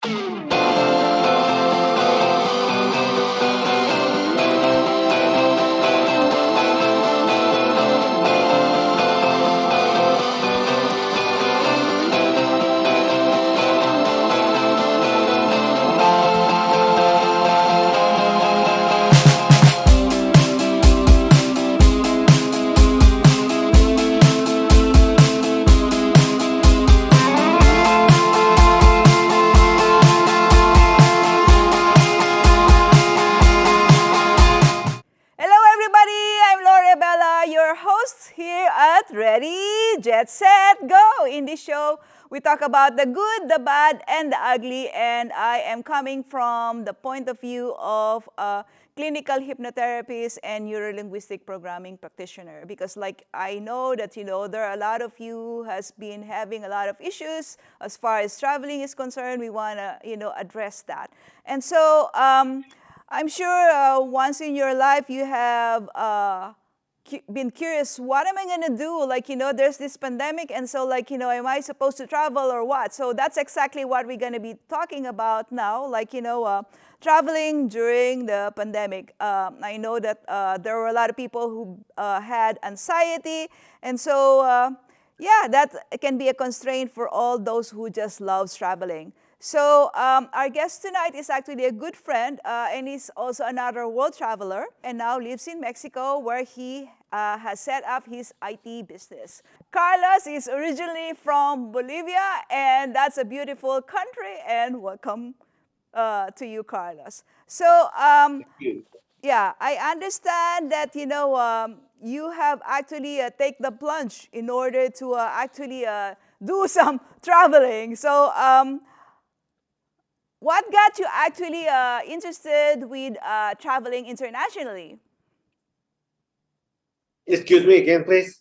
Hello, everybody. I'm Lorii Abela, your host here at Ready, Jetset, Go. In this show, we talk about the good, the bad, and the ugly. And I am coming from the point of view of a clinical hypnotherapist and neuro-linguistic programming practitioner. Because, like, I know that there are a lot of you who has been having a lot of issues as far as traveling is concerned. We want to address that. And so. I'm sure once in your life you have been curious, what am I going to do? Like, there's this pandemic, and so, like, am I supposed to travel or what? So that's exactly what we're going to be talking about now, like, traveling during the pandemic. I know that there were a lot of people who had anxiety, and so, yeah, that can be a constraint for all those who just loves traveling. So our guest tonight is actually a good friend, and he's also another world traveler, and now lives in Mexico, where he has set up his IT business. Carlos is originally from Bolivia, and that's a beautiful country, and welcome to you, Carlos. So yeah, I understand that you have actually take the plunge in order to actually do some traveling. So what got you actually interested with traveling internationally? Excuse me again, please.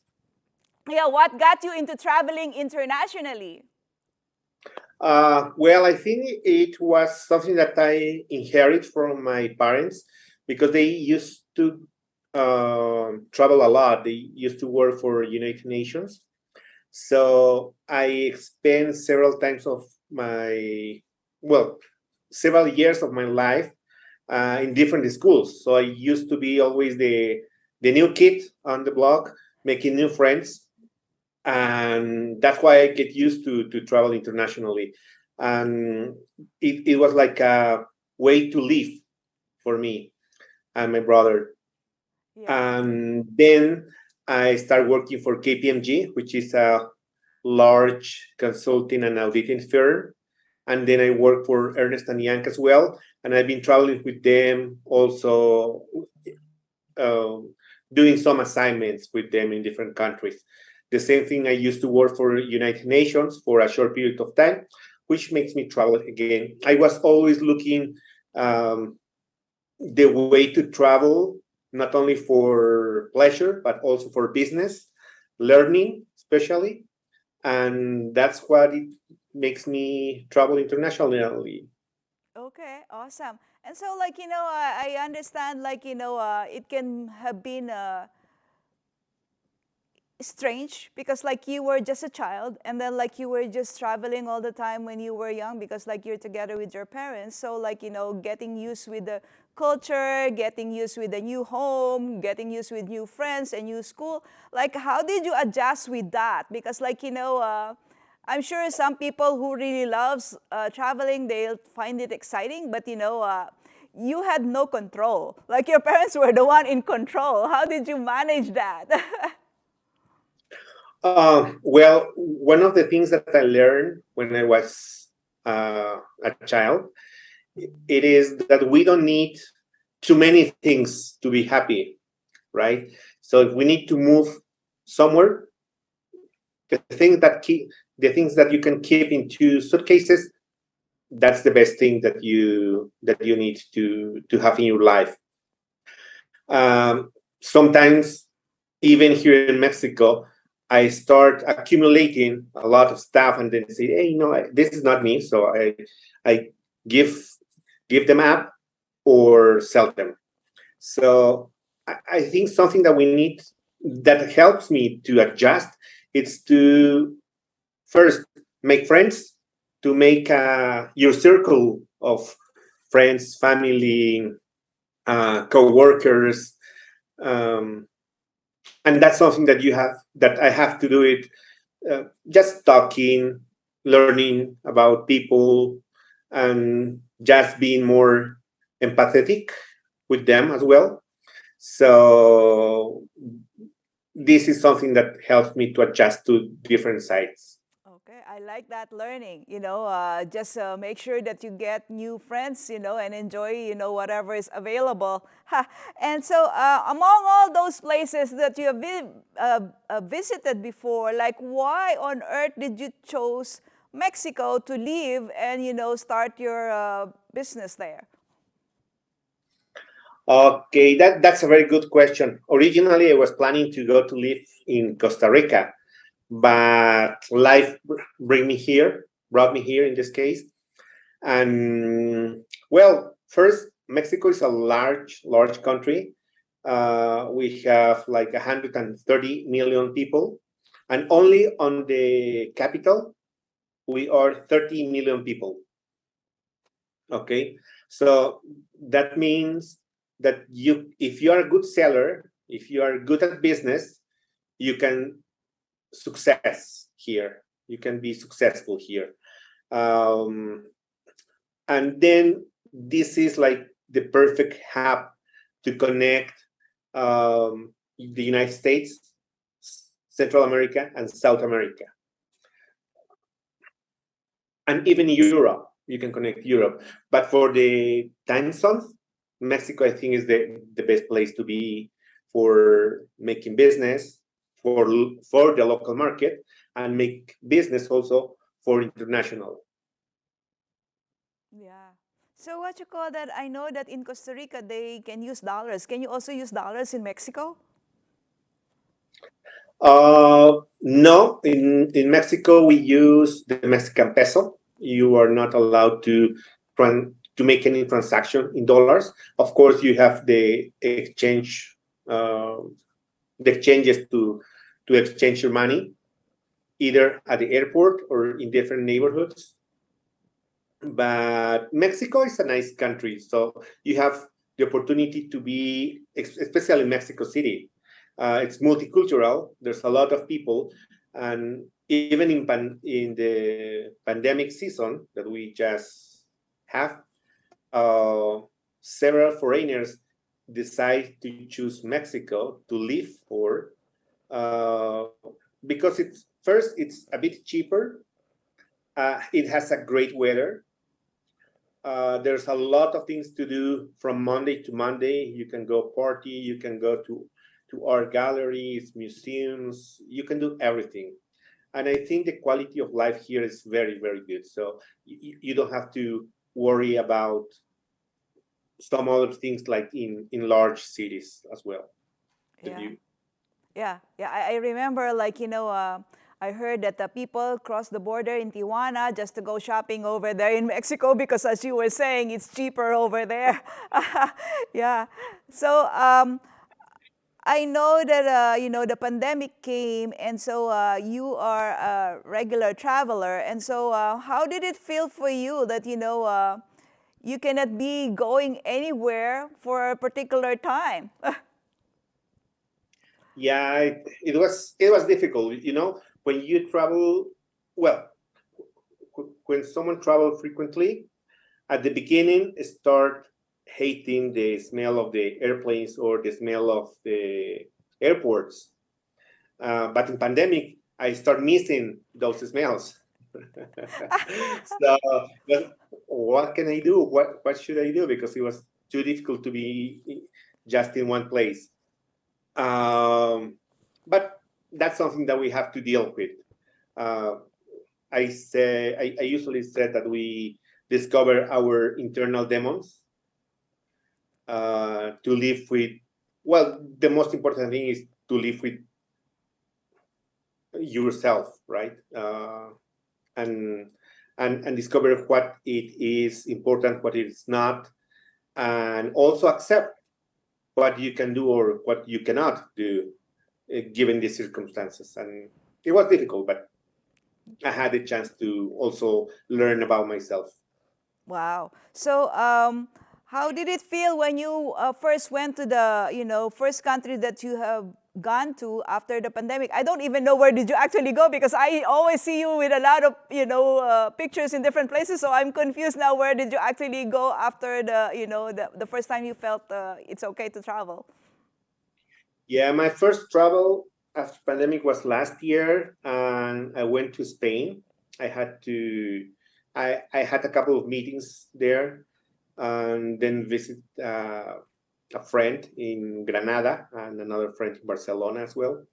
Yeah, what got you into traveling internationally? Well, I think it was something that I inherited from my parents because they used to travel a lot. They used to work for United Nations. So I spent several years of my life in different schools. So I used to be always the new kid on the block, making new friends, and that's why I get used to travel internationally. And it was like a way to live for me and my brother. Yeah. And then I started working for KPMG, which is a large consulting and auditing firm. And then I worked for Ernest and Young as well. And I've been traveling with them also, uh, doing some assignments with them in different countries. The same thing, I used to work for United Nations for a short period of time, which makes me travel again. I was always looking the way to travel, not only for pleasure, but also for business, learning, especially. And that's what it makes me travel internationally. Okay, awesome. And so, like, I understand, like, it can have been strange because, like, you were just a child, and then, like, you were just traveling all the time when you were young because, like, you're together with your parents. So, like, getting used with the culture, getting used with the new home, getting used with new friends and new school. Like, how did you adjust with that? Because, like, I'm sure some people who really loves traveling, they'll find it exciting, but you had no control. Like, your parents were the one in control. How did you manage that? Well, one of the things that I learned when I was a child, it is that we don't need too many things to be happy, right? So if we need to move somewhere, the things that you can keep in 2 suitcases, that's the best thing that you need to have in your life. Sometimes, even here in Mexico, I start accumulating a lot of stuff and then say, hey, this is not me. So I give them up or sell them. So I think something that we need that helps me to adjust, it's to first make friends to make your circle of friends, family, co-workers, and that's something that I have to do it, just talking, learning about people, and just being more empathetic with them as well. So this is something that helps me to adjust to different sites. Okay, I like that learning. Just make sure that you get new friends, and enjoy, whatever is available. Ha. And so, among all those places that you have visited before, like why on earth did you choose Mexico to live and, start your business there? Okay, that's a very good question. Originally, I was planning to go to live in Costa Rica, but life brought me here in this case. And well, first, Mexico is a large country. We have like 130 million people, and only on the capital, we are 30 million people. Okay, so that means that if you are a good seller, if you are good at business, you can success here. You can be successful here. Um, and then this is like the perfect hub to connect the United States, Central America, and South America, and even Europe. You can connect Europe, but for the time zones, Mexico, I think, is the best place to be for making business, for the local market, and make business also for international. Yeah. So what you call that? I know that in Costa Rica they can use dollars. Can you also use dollars in Mexico? No, in Mexico we use the Mexican peso. You are not allowed to make any transaction in dollars. Of course, you have uh, the exchanges to exchange your money either at the airport or in different neighborhoods. But Mexico is a nice country, so you have the opportunity to be, especially in Mexico City. It's multicultural. There's a lot of people, and even in the pandemic season that we just have, uh, several foreigners decide to choose Mexico to live for, uh, because it's a bit cheaper. It has a great weather. There's a lot of things to do from Monday to Monday. You can go party, you can go to art galleries, museums, you can do everything. And I think the quality of life here is very good. So you don't have to worry about some other things like in large cities as well. Do Yeah. you? Yeah. I remember, like, I heard that the people cross the border in Tijuana just to go shopping over there in Mexico because, as you were saying, it's cheaper over there. Yeah. So, I know that the pandemic came, and so you are a regular traveler, and so how did it feel for you that you cannot be going anywhere for a particular time? Yeah, it was difficult. When you travel, well, when someone travel frequently, at the beginning start hating the smell of the airplanes or the smell of the airports. But in pandemic, I start missing those smells. So, but what can I do? What should I do? Because it was too difficult to be just in one place. But that's something that we have to deal with. Uh, I usually said that we discover our internal demons to live with. Well, the most important thing is to live with yourself, right? And and discover what it is important, what it is not, and also accept what you can do or what you cannot do given the circumstances. And it was difficult, but I had the chance to also learn about myself. Wow. So, how did it feel when you first went to the, first country that you have gone to after the pandemic? I don't even know where did you actually go because I always see you with a lot of, pictures in different places. So I'm confused now. Where did you actually go after the first time you felt it's okay to travel? Yeah, my first travel after pandemic was last year, and I went to Spain. I had to, I had a couple of meetings there, and then visit a friend in Granada and another friend in Barcelona as well.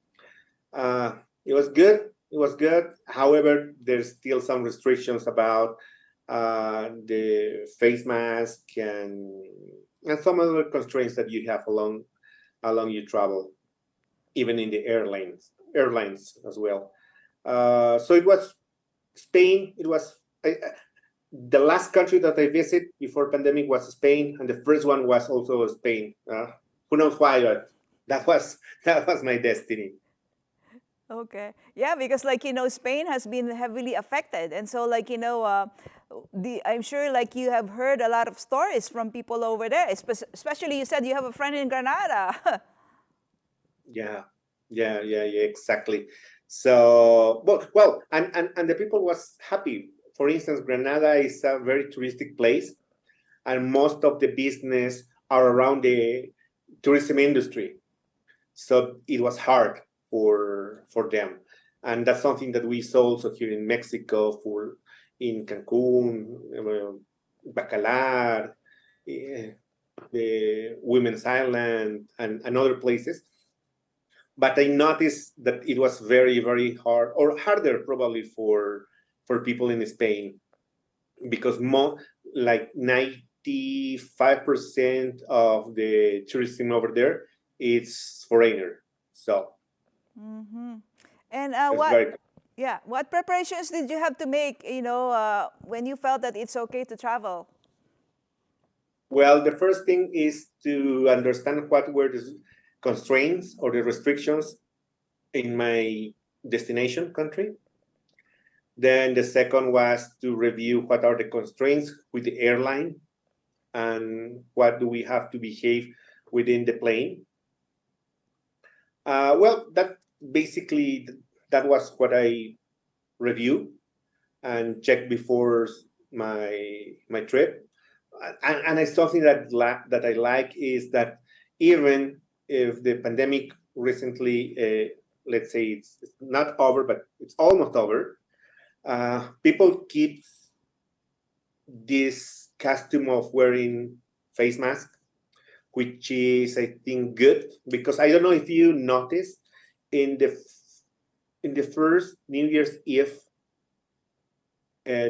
It was good. It was good. However, there's still some restrictions about the face mask and some other constraints that you have along your travel, even in the airlines as well. So it was Spain. It was the last country that I visited before pandemic was Spain, and the first one was also Spain. Who knows why? But that was my destiny. Okay. Yeah, because Spain has been heavily affected, and so I'm sure you have heard a lot of stories from people over there. Especially you said you have a friend in Granada. Yeah, yeah, exactly. So, well, and the people was happy. For instance, Granada is a very touristic place, and most of the business are around the tourism industry. So it was hard for them, and that's something that we saw also here in Mexico, for in Cancun, Bacalar, eh, the Women's Island, and other places. But I noticed that it was very, very hard, or harder probably for people in Spain, because more like 95% of the tourism over there it's foreigner. So Mm-hmm. And it's very what preparations did you have to make, when you felt that it's okay to travel? well. The first thing is to understand what were the constraints or the restrictions in my destination country. Then the second was to review what are the constraints with the airline and what do we have to behave within the plane. Well, that basically that was what I reviewed and checked before my trip. And it's something that I like is that even if the pandemic recently, let's say it's not over, but it's almost over, people keep this custom of wearing face mask, which is I think good, because I don't know if you noticed in the first New Year's Eve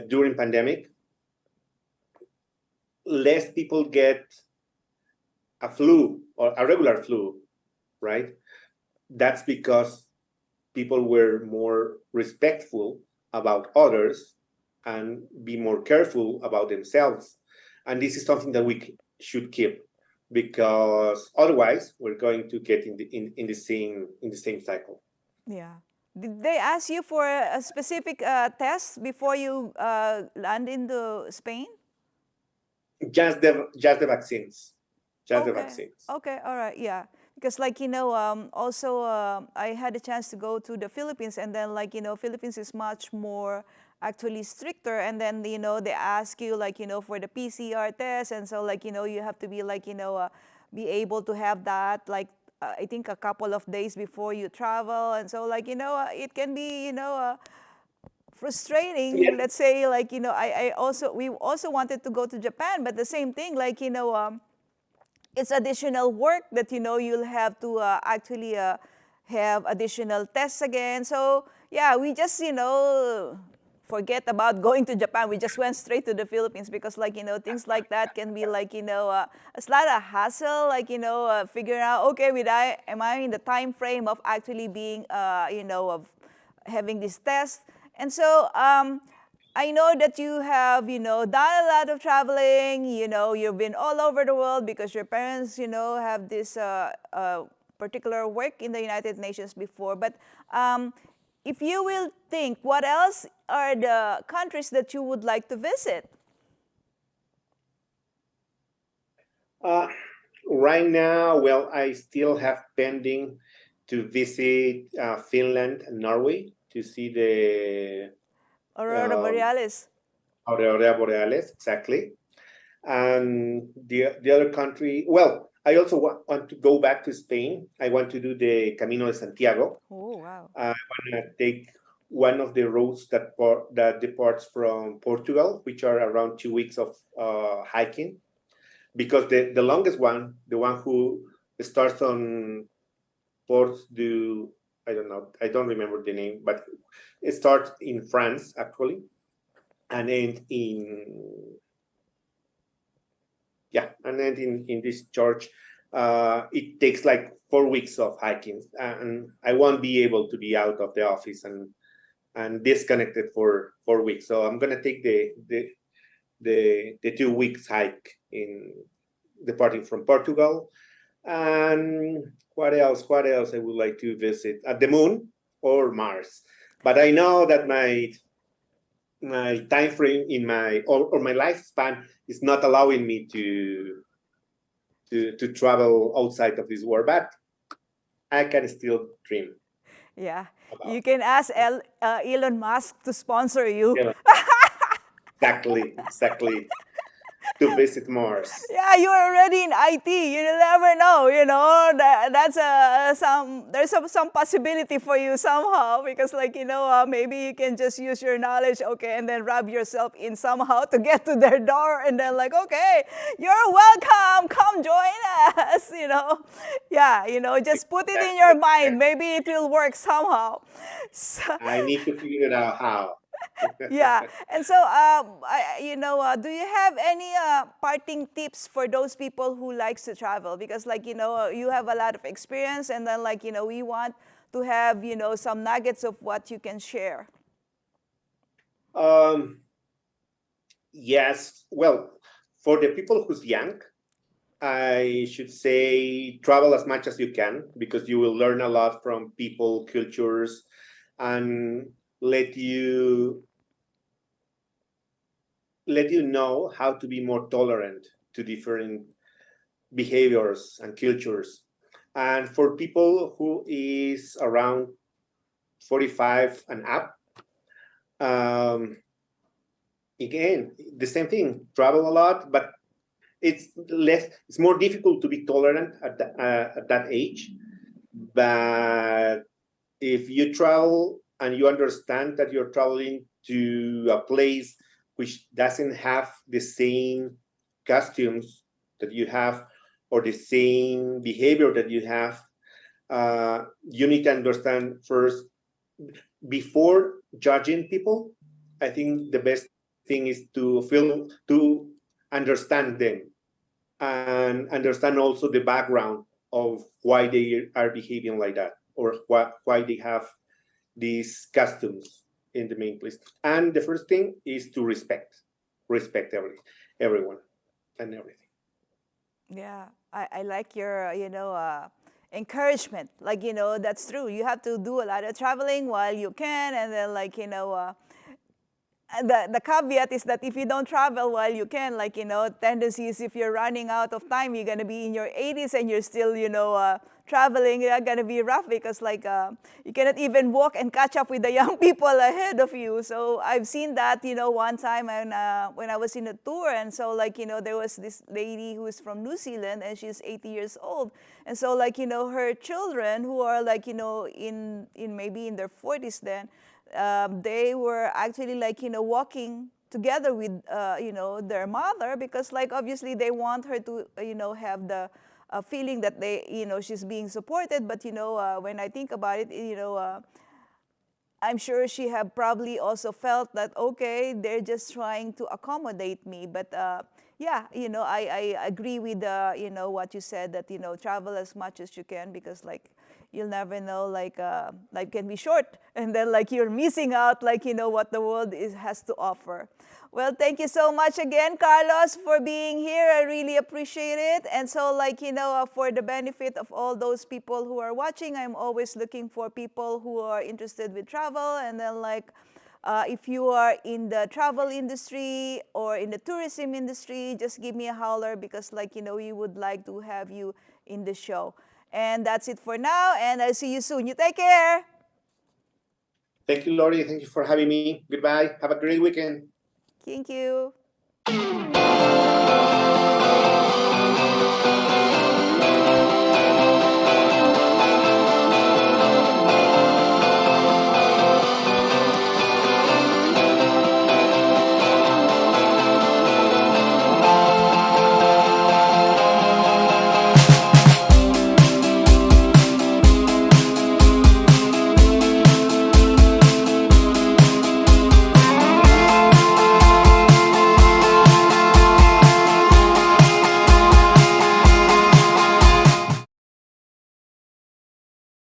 during pandemic, less people get a flu or a regular flu, right? That's because people were more respectful about others and be more careful about themselves. And this is something that we should keep, because otherwise we're going to get in the same cycle. Yeah. Did they ask you for a specific test before you land into Spain? Just the vaccines, just the Okay. vaccines. Okay. All right. Yeah. Because also I had a chance to go to the Philippines, and then Philippines is much more actually stricter, and then they ask you for the PCR test, and so you have to be be able to have that I think a couple of days before you travel, and so it can be Yeah, frustrating. Let's say I also we also wanted to go to Japan, but the same thing it's additional work that you'll have to actually have additional tests again. So yeah, we just forget about going to Japan. We just went straight to the Philippines because things like that can be it's not a hassle. Figuring out, okay, am I in the time frame of actually being of having this test. And so I know that you have, done a lot of traveling. You've been all over the world because your parents, have this particular work in the United Nations before. But if you will think, what else are the countries that you would like to visit? Uh, right now, well, I still have pending to visit Finland and Norway to see the Aurora um, Borealis. Aurora Borealis, exactly. And the other country, well, I also want to go back to Spain. I want to do the Camino de Santiago. Oh, wow. I want to take one of the roads that departs from Portugal, which are around 2 weeks of hiking, because the longest one, the one who starts on Port du, I don't know, I don't remember the name, but it starts in France actually, and ends in and then in this church, it takes like 4 weeks of hiking, and I won't be able to be out of the office and disconnected for 4 weeks. So I'm gonna take the 2 weeks hike in departing from Portugal. And what else? What else I would like to visit? At the moon or Mars. But I know that my time frame in or my lifespan is not allowing me to travel outside of this world, but I can still dream Yeah. about You can ask Elon Musk to sponsor you. it. Exactly to visit Mars. Yeah, you're already in IT. You never know, that's there's some possibility for you somehow because maybe you can just use your knowledge, okay, and then rub yourself in somehow to get to their door and then like, okay, you're welcome. Come join us, Yeah, just put it in your Exactly. mind. Maybe it will work somehow. So, I need to figure out how. yeah. And so, do you have any parting tips for those people who likes to travel? Because, you have a lot of experience, and then, we want to have, some nuggets of what you can share. um, yes. Well, for the people who's young, I should say travel as much as you can because you will learn a lot from people, cultures, and let you know how to be more tolerant to different behaviors and cultures. And for people who is around 45 and up, um, again, the same thing, travel a lot, but it's more difficult to be tolerant at that age. But if you travel and you understand that you're traveling to a place which doesn't have the same costumes that you have or the same behavior that you have, you need to understand first before judging people. I think the best thing is to understand them and understand also the background of why they are behaving like that or why they have these customs in the main place. And the first thing is to respect everyone and everything. Yeah, I like your, encouragement. That's true. You have to do a lot of traveling while you can, and then, the caveat is that if you don't travel while you can, tendencies, if you're running out of time, you're going to be in your 80s and you're still, traveling, you're going to be rough because, you cannot even walk and catch up with the young people ahead of you. So I've seen that, one time when I was in a tour. And so, there was this lady who is from New Zealand and she's 80 years old. And so, her children who are, in maybe in their 40s then, they were actually walking together with their mother because obviously they want her to have the feeling that she's being supported, but when I think about it, I'm sure she have probably also felt that okay, they're just trying to accommodate me. But yeah, I agree with what you said, that travel as much as you can because you'll never know, like life can be short, and then like you're missing out, like what the world has to offer. Well, thank you so much again, Carlos, for being here. I really appreciate it. And so, like, for the benefit of all those people who are watching, I'm always looking for people who are interested with travel. And then, like, if you are in the travel industry or in the tourism industry, just give me a holler because, like, we would like to have you in the show. And that's it for now. And I'll see you soon. You take care. Thank you, Lorii. Thank you for having me. Goodbye. Have a great weekend. Thank you.